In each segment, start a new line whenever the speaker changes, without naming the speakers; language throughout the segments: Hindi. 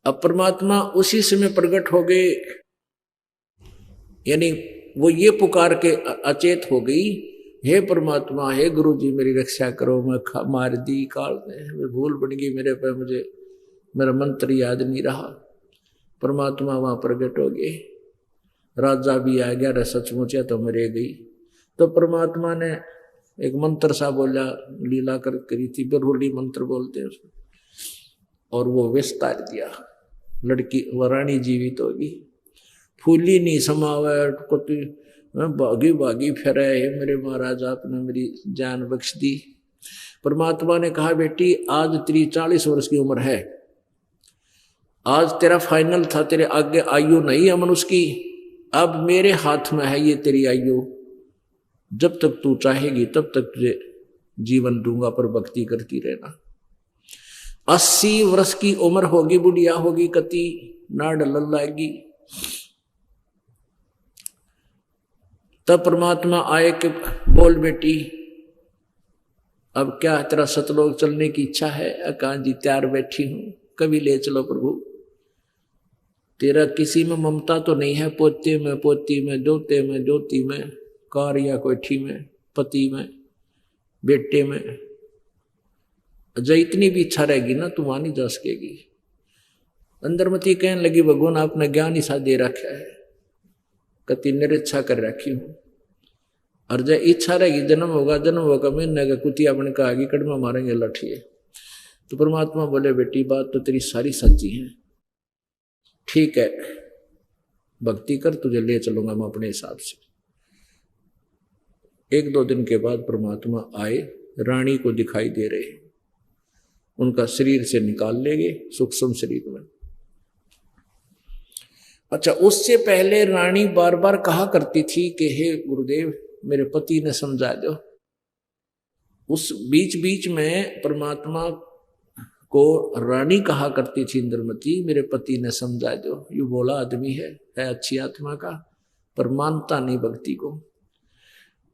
अब परमात्मा उसी समय प्रकट हो गए, यानी वो ये पुकार के अचेत हो गई, हे परमात्मा, हे गुरु जी मेरी रक्षा करो, मैं मार दी काल में, भूल बन गई मेरे पे, मुझे मेरा मंत्र याद नहीं रहा। परमात्मा वहां प्रकट हो गए, राजा भी आ गया, सचमुच है तो मरे गई। तो परमात्मा ने एक मंत्र सा बोला, लीला कर करी थी, बिरहुली मंत्र बोलते हैं उसको, और वो विस्तार दिया, लड़की रानी जीवित होगी। फूली नहीं समावे को भागी भागी फिर, हे मेरे महाराज आपने मेरी जान बख्श दी। परमात्मा ने कहा, बेटी आज तेरी 40 वर्ष की उम्र है, आज तेरा फाइनल था, तेरे आगे आयु नहीं है मनुष्य की, अब मेरे हाथ में है ये तेरी आयु, जब तक तू चाहेगी तब तक तुझे जीवन दूंगा, पर भक्ति करती रहना। 80 वर्ष की उम्र होगी, बुढ़िया होगी, कति नाड़ लल्लाएगी। तब परमात्मा आए कि बोल बेटी, अब क्या तेरा सतलोक चलने की इच्छा है? अकान जी तैयार बैठी हूं, कभी ले चलो प्रभु। तेरा किसी में ममता तो नहीं है, पोते में, पोती में, दोते में, दोती में, कार या कोठी में, पति में, बेटे में, जब इतनी भी इच्छा रहेगी ना तू वहां नहीं जा सकेगी। अंदरमती कहने लगी, भगवान आपने ज्ञान ही सा दे रखा है, कति निरीक्षा कर रखी हूं, और जब इच्छा रहेगी जन्म होगा महीने का कुतिया बन का आगे कड़मा मारेंगे लठिए। तो परमात्मा बोले, बेटी बात तो तेरी सारी सच्ची है, ठीक है भक्ति कर, तुझे ले चलूंगा मैं अपने हिसाब से। 1-2 दिन के बाद परमात्मा आए, रानी को दिखाई दे रहे, उनका शरीर से निकाल ले गए सूक्ष्म शरीर में। अच्छा, उससे पहले रानी बार बार कहा करती थी कि हे गुरुदेव मेरे पति ने समझा दो। उस बीच बीच में परमात्मा को रानी कहा करती थी इंद्रमती, मेरे पति ने समझा दो। यू बोला आदमी है अच्छी आत्मा का, पर मानता नहीं भक्ति को।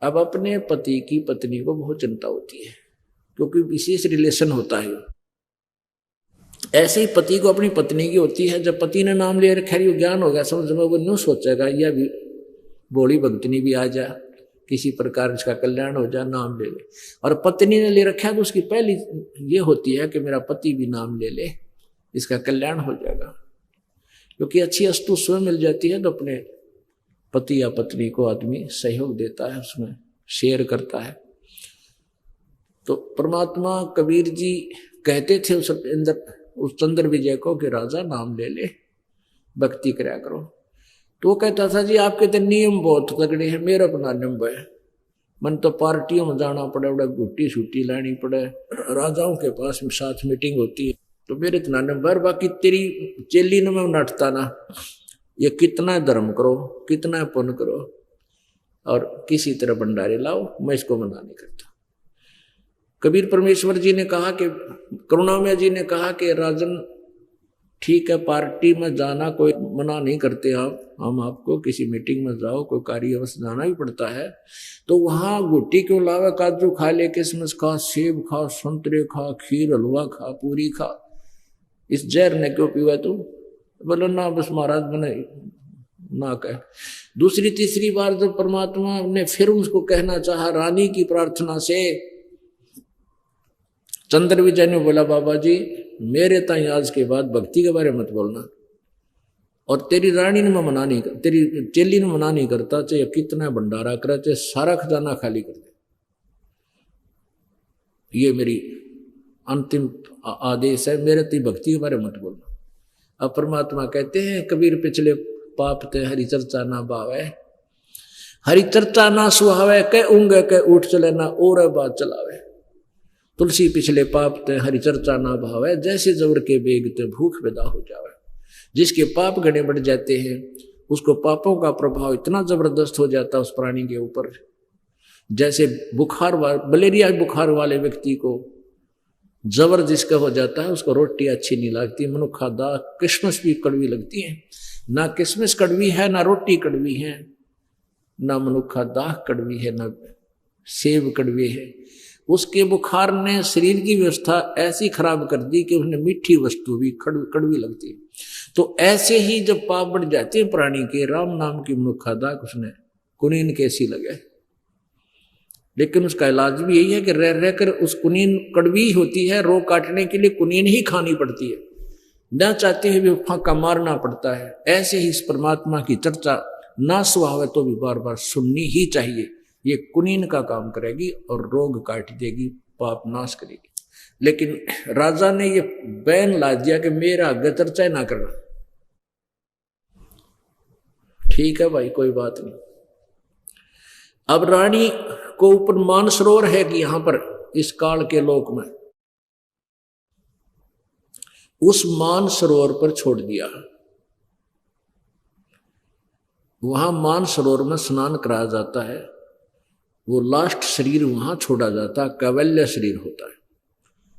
अब अपने पति की पत्नी को बहुत चिंता होती है, क्योंकि विशेष रिलेशन होता है। ऐसे ही पति को अपनी पत्नी की होती है। जब पति ने नाम ले रखा, ज्ञान हो गया समझ में, वो न्यू सोचेगा यह भी बोली भक्तनी भी आ जा, किसी प्रकार इसका कल्याण हो जाए, नाम ले ले। और पत्नी ने ले रखा है तो उसकी पहली ये होती है कि मेरा पति भी नाम ले ले, इसका कल्याण हो जाएगा। क्योंकि अच्छी वस्तु स्वयं मिल जाती है तो अपने पति या पत्नी को आदमी सहयोग देता है, उसमें शेयर करता है। तो परमात्मा कबीर जी कहते थे उस चंद्र विजय को कि राजा नाम ले ले, भक्ति कराया करो। तो वो कहता था, जी आपके तो नियम बहुत तगड़े हैं, मेरा अपना नियम है, मन तो पार्टियों में जाना पड़े, बड़ा गुट्टी छुट्टी लानी पड़े, राजाओं के पास में साथ मीटिंग होती है, तो मेरे इतना नंबर। बाकी तेरी चेली ने मैं नटता ना, ये कितना धर्म करो, कितना पुण्य करो, और किसी तरह भंडारे लाओ, मैं इसको मना नहीं करता। कबीर परमेश्वर जी ने कहा कि करुणामय जी ने कहा कि राजन ठीक है, पार्टी में जाना कोई मना नहीं करते आप, हम आपको किसी मीटिंग में जाओ, कोई कार्यवश जाना ही पड़ता है, तो वहां गुट्टी क्यों लावे, काजू खा ले, किशमिश खा, सेब खा, संतरे खा, खीर हलवा खा, पूरी खा, इस जहर ने क्यों पीवा तू? बोलो ना बस महाराज मैंने ना कहे। दूसरी तीसरी बार जब परमात्मा ने फिर उसको कहना चाहा, रानी की प्रार्थना से चंद्र विजय ने बोला, बाबा जी मेरे ताई आज के बाद भक्ति के बारे में मत बोलना, और तेरी रानी ने मैं मना नहीं कर, तेरी चेली ने मना नहीं करता, चाहे कितना भंडारा करे, चाहे सारा खजाना खाली कर दे, ये मेरी अंतिम आदेश है, मेरे ती भक्ति के बारे में मत बोलना। अब परमात्मा कहते हैं, कबीर पिछले पाप ते हरि चर्चा ना भावे, हरि चर्चा ना सुहावे, कह ऊंगे कह उठ चले ना और बात चलावे। तुलसी पिछले पाप ते हरि चर्चा ना भावे, जैसे जबर के बेग ते भूख पैदा हो जावे। जिसके पाप गणे बढ़ जाते हैं उसको पापों का प्रभाव इतना जबरदस्त हो जाता है उस प्राणी के ऊपर, जैसे बुखार मलेरिया बुखार वाले व्यक्ति को जबर जिसका हो जाता है उसको रोटी अच्छी नहीं लगती, मनुखा दाल किशमिश भी कड़वी लगती है। ना किशमिश कड़वी है, ना रोटी कड़वी है, ना मनुखा दाह कड़वी है, ना सेब कड़वी है। उसके बुखार ने शरीर की व्यवस्था ऐसी खराब कर दी कि उसने मीठी वस्तु भी कड़वी लगती है। तो ऐसे ही जब पाप बढ़ जाते हैं प्राणी के, राम नाम की मनुख खाता उसने कुनीन कैसी लगे, लेकिन उसका इलाज भी यही है कि रह रहकर उस कुनीन कड़वी होती है, रोग काटने के लिए कुनीन ही खानी पड़ती है, न चाहते हुए भी फांका मारना पड़ता है। ऐसे ही इस परमात्मा की चर्चा ना स्वभाव है तो भी बार बार सुननी ही चाहिए। ये कुनीन का काम करेगी और रोग काट देगी, पाप नाश करेगी। लेकिन राजा ने ये बैन ला दिया कि मेरा आगे चर्चा ना करना। ठीक है भाई, कोई बात नहीं। अब रानी को ऊपर मानसरोवर है कि यहां पर इस काल के लोक में, उस मानसरोवर पर छोड़ दिया। वहां मानसरोवर में स्नान कराया जाता है, वो लास्ट शरीर वहां छोड़ा जाता है, कैवल्य शरीर होता है।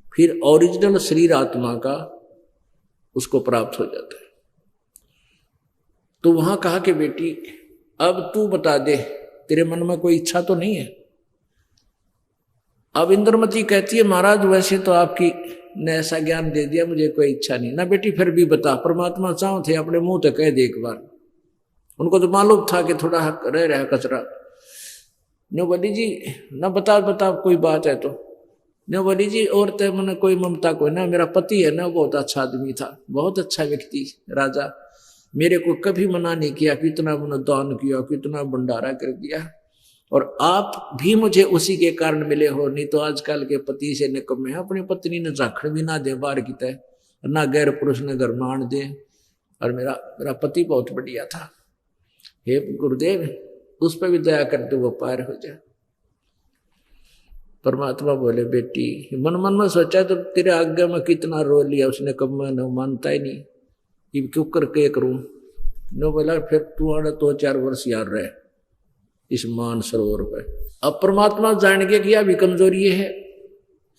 फिर ओरिजिनल शरीर आत्मा का उसको प्राप्त हो जाता है। तो वहां कहा कि बेटी अब तू बता दे, तेरे मन में कोई इच्छा तो नहीं है। अब इंद्रमती कहती है महाराज वैसे तो आपकी ने ऐसा ज्ञान दे दिया, मुझे कोई इच्छा नहीं। ना बेटी फिर भी बता, परमात्मा चाहो थे अपने मुंह तो कह दे एक बार। उनको तो मालूम था कि थोड़ा रह रहा कचरा। नो बोली जी ना बता कोई बात है तो। नो बोली जी और तो मैंने कोई ममता कोई ना, मेरा पति है ना बहुत अच्छा आदमी था, बहुत अच्छा व्यक्ति राजा, मेरे को कभी मना नहीं किया, कितना मैंने दान किया, कितना भंडारा कर दिया, और आप भी मुझे उसी के कारण मिले हो। नहीं तो आजकल के पति से निकम्मे हैं, अपनी पत्नी ने झाखड़ भी ना दे बाहर की तय, ना गैर पुरुष ने घर में आन दे, और मेरा पति बहुत बढ़िया था। हे गुरुदेव उस पर भी दया करते वो पार हो जाए। परमात्मा बोले बेटी मन मन में सोचा तो तेरे आज्ञा में कितना रो लिया उसने, कब मैं न मानता ही नहीं, ये क्यों करके करूं। नो बोला फिर तू आना 2-4 वर्ष याद रहे इस मान सरोवर पर। अब परमात्मा जान गया कि यह भी कमजोरी है,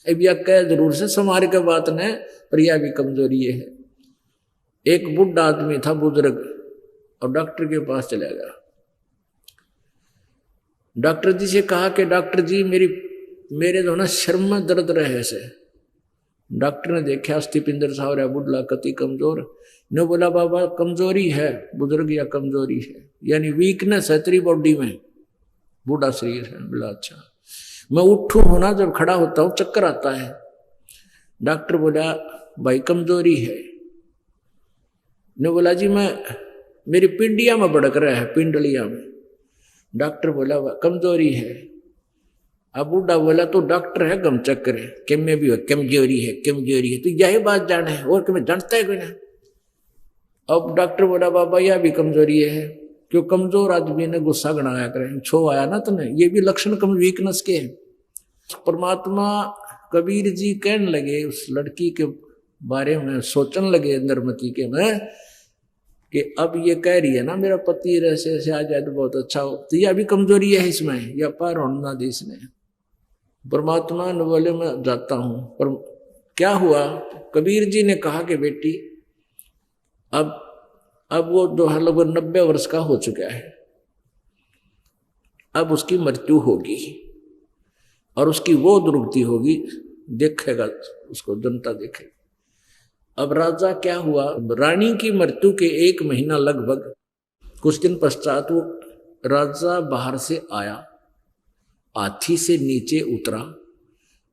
अब यह कह जरूर से समार के बात न, पर यह भी कमजोरी है। एक बुढ़ा आदमी था बुजुर्ग, और डॉक्टर के पास चला गया। डॉक्टर जी से कहा कि डॉक्टर जी मेरे जो ना शर्म में दर्द रहे से। डॉक्टर ने देखा अस्थिपिंदर साहब रहा बुढ़ला कति कमजोर। ने बोला बाबा कमजोरी है बुजुर्ग, या कमजोरी है यानी वीकनेस है तेरी बॉडी में, बूढ़ा शरीर है। बोला अच्छा, मैं उठूं होना जब खड़ा होता हूं चक्कर आता है। डॉक्टर बोला भाई कमजोरी है। ने बोला जी मेरी पिंडिया में भड़क रहा है, पिंडलिया में। डॉक्टर बोला कमजोरी है। अब बूढ़ा बोला तो डॉक्टर है गम चक्कर है, कि में भी कमजोरी है तो यही बात जाना है और कि जानता है कोई ना। अब डॉक्टर बोला बाबा यह भी कमजोरी है, क्यों कमजोर आदमी ने गुस्सा गणाया करे, छो आया ना तुमने, ये भी लक्षण कम वीकनेस के हैं। परमात्मा कबीर जी कहने लगे उस लड़की के बारे में, सोचने लगे इंद्रमती के में कि अब ये कह रही है ना मेरा पति ऐसे ऐसे आ जाए तो बहुत अच्छा हो, तो यह भी कमजोरी है इसमें, या पार होना दे इसने। परमात्मा ने बोले मैं जाता हूं, पर क्या हुआ। कबीर जी ने कहा कि बेटी अब वो लगभग 90 वर्ष का हो चुका है, अब उसकी मृत्यु होगी और उसकी वो दुर्गति होगी, देखेगा उसको जनता देखेगी। अब राजा क्या हुआ, रानी की मृत्यु के 1 महीना लगभग कुछ दिन पश्चात वो राजा बाहर से आया, हाथी से नीचे उतरा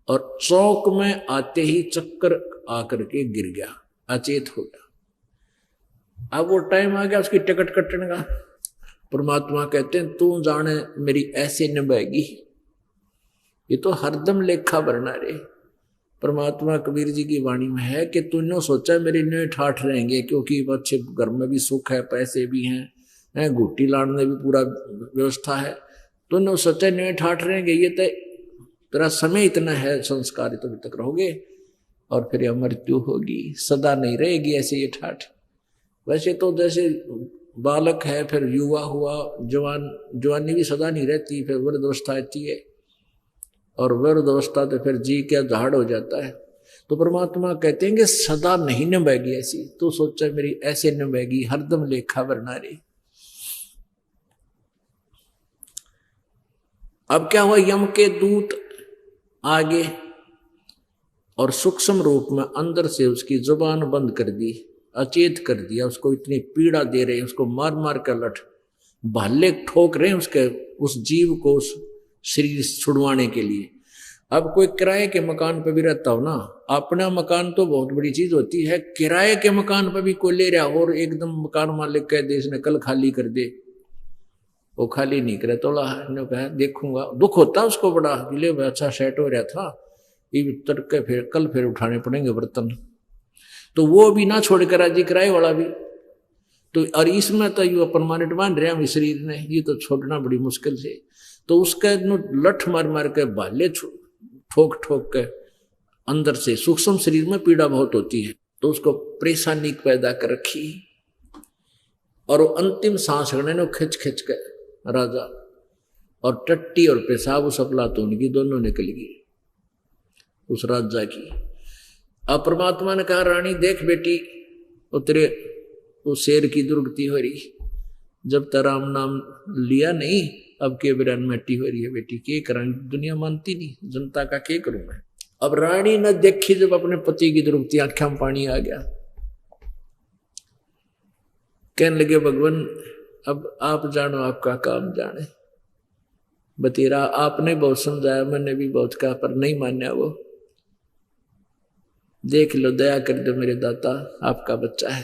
और चौक में आते ही चक्कर आकर के गिर गया, अचेत हो गया। अब वो टाइम आ गया उसकी टिकट कटने का। परमात्मा कहते हैं तू जाने मेरी ऐसे निभाएगी, ये तो हरदम लेखा भरना रे। परमात्मा कबीर जी की वाणी में है कि तूने सोचा मेरे ने ठाठ रहेंगे, क्योंकि अच्छे घर में भी सुख है, पैसे भी हैं, घुट्टी लाने भी पूरा व्यवस्था है, तूने सोचा ने ठाठ रहेंगे, ये तो तेरा समय इतना है, संस्कार तो तक रहोगे और फिर यह मृत्यु होगी, सदा नहीं रहेगी ऐसे ये ठाठ। वैसे तो जैसे बालक है फिर युवा हुआ, जवानी भी सदा नहीं रहती, फिर वृद्धावस्था आती है और वृद्धावस्था तो फिर जी क्या झाड़ हो जाता है। तो परमात्मा कहते हैं कि सदा नहीं निभाएगी ऐसी, तो सोचा मेरी ऐसे निभाएगी, हरदम लेखा भरना रे। अब क्या हुआ, यम के दूत आगे और सूक्ष्म रूप में अंदर से उसकी जुबान बंद कर दी, अचेत कर दिया। उसको इतनी पीड़ा दे रहे हैं, उसको मार मार कर लठ भाले ठोक रहे हैं उसके, उस जीव को उस शरीर छुड़वाने के लिए। अब कोई किराए के मकान पर भी रहता हो ना, अपना मकान तो बहुत बड़ी चीज होती है, किराए के मकान पर भी कोई ले रहा और एकदम मकान मालिक कह दे इसने कल खाली कर दे, वो खाली नहीं करे तो कहा देखूंगा, दुख होता उसको बड़ा, ले अच्छा सेट हो रहा था, ये तड़के फिर कल फिर उठाने पड़ेंगे बर्तन, तो वो भी ना छोड़ कर राजी, किराए वाला भी। तो और इसमें तो ये परमानेंट मान रहे हम शरीर ने, ये तो छोड़ना बड़ी मुश्किल से, तो उसका लठ मार मार के भाले ठोक ठोक के अंदर से सूक्ष्म शरीर में पीड़ा बहुत होती है, तो उसको परेशानी पैदा कर रखी। और वो अंतिम सांस लेने खिंच खिंच के राजा, और टट्टी और पेशाब उस अफलातून उनकी दोनों निकल गई उस राजा की। अब परमात्मा ने कहा रानी देख बेटी, वो तेरे उस शेर की दुर्गति हो रही, जब तक राम नाम लिया नहीं अब के बिरान मिट्टी हो रही है बेटी, के करा, दुनिया मानती नहीं, जनता का के करूं मैं। अब रानी ने देखी जब अपने पति की दुर्गति, आंखों में पानी आ गया, कहने लगे भगवान अब आप जानो, आपका काम जाने, बतेरा आपने बहुत समझाया, मैंने भी बहुत कहा पर नहीं मान्या वो, देख लो दया कर दो मेरे दाता, आपका बच्चा है।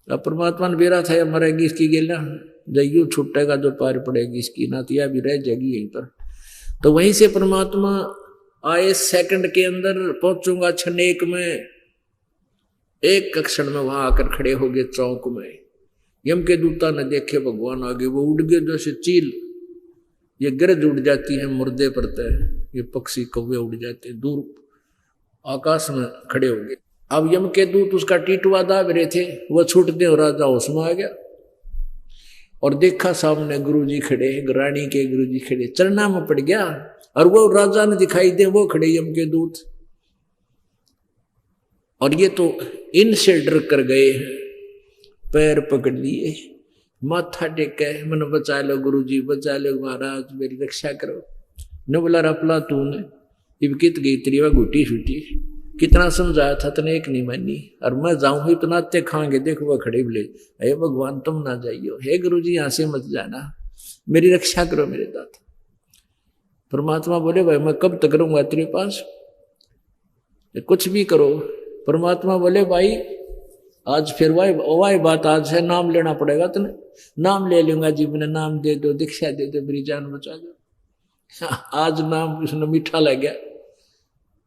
अब परमात्मा ने बेरा था मरेगी इसकी गेला, जयू छूटेगा जो पार पड़ेगी इसकी नातिया भी रह जाएगी यहीं पर। तो वहीं से परमात्मा आए, सेकंड के अंदर पहुंचूंगा छनेक में, एक क्षण में वहां आकर खड़े हो गए चौक में। यम के दूता ने देखे भगवान आगे, वो उड़ गए जैसे चील, ये गिरज उड़ जाती है मुर्दे पड़ते हैं, ये पक्षी कौवे उड़ जाते हैं, दूर आकाश में खड़े हो गए। अब यम के दूत उसका टीटवा दाब रहे थे, वह छूटते और राजा होश में आ गया और देखा सामने गुरुजी खड़े, रानी के गुरुजी खड़े, चरना में पड़ गया और वो राजा ने दिखाई दे, वो खड़े यम के दूत, और ये तो इनसे डर कर गए, पैर पकड़ लिए, माथा टेका, मन बचा लो गुरुजी, बचा लो महाराज, मेरी रक्षा करो। न बोला रपला तूने इब कित गई तेरी घुटी छुटी, कितना समझाया था तने एक नहीं मानी, और मैं जाऊं इतना ते खाएंगे, देखो वह खड़े बोले हे भगवान तुम ना जाइयो, हे गुरुजी यहां से मत जाना, मेरी रक्षा करो मेरे दाता। परमात्मा बोले भाई मैं कब तक रहूंगा तेरे पास, कुछ भी करो। परमात्मा बोले भाई आज फिर वही बात आज है, नाम लेना पड़ेगा तने, नाम ले लूंगा जी, मैंने नाम दे दो, दीक्षा दे दो, मेरी जान बचा दो। आज नाम उसने मीठा लग गया,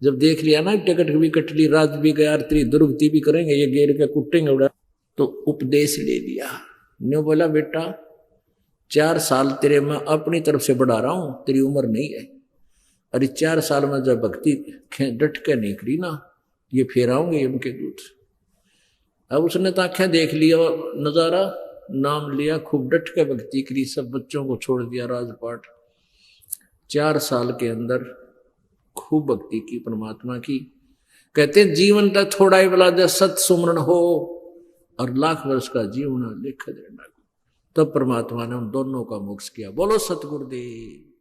जब देख लिया ना टिकट भी कट ली, रात भी गया, तेरी दुर्गति भी करेंगे, ये गेर के कुटेंगे उड़ा, तो उपदेश ले लिया। न्यू बोला बेटा 4 साल तेरे मैं अपनी तरफ से बढ़ा रहा हूं, तेरी उम्र नहीं है, अरे 4 साल में जब भक्ति डट के नहीं करी ना, ये फिर आऊंगे यम के दूत। अब उसने तो आंखें देख लिया नजारा, नाम लिया, खूब डट के भक्ति करी, सब बच्चों को छोड़ दिया राजपाट, 4 साल के अंदर खूब भक्ति की परमात्मा की। कहते जीवन का थोड़ा ही बला दे सत सुमरण हो, और लाख वर्ष का जीवन लेखा देना, तब परमात्मा ने उन दोनों का मोक्ष किया। बोलो सतगुरुदेव।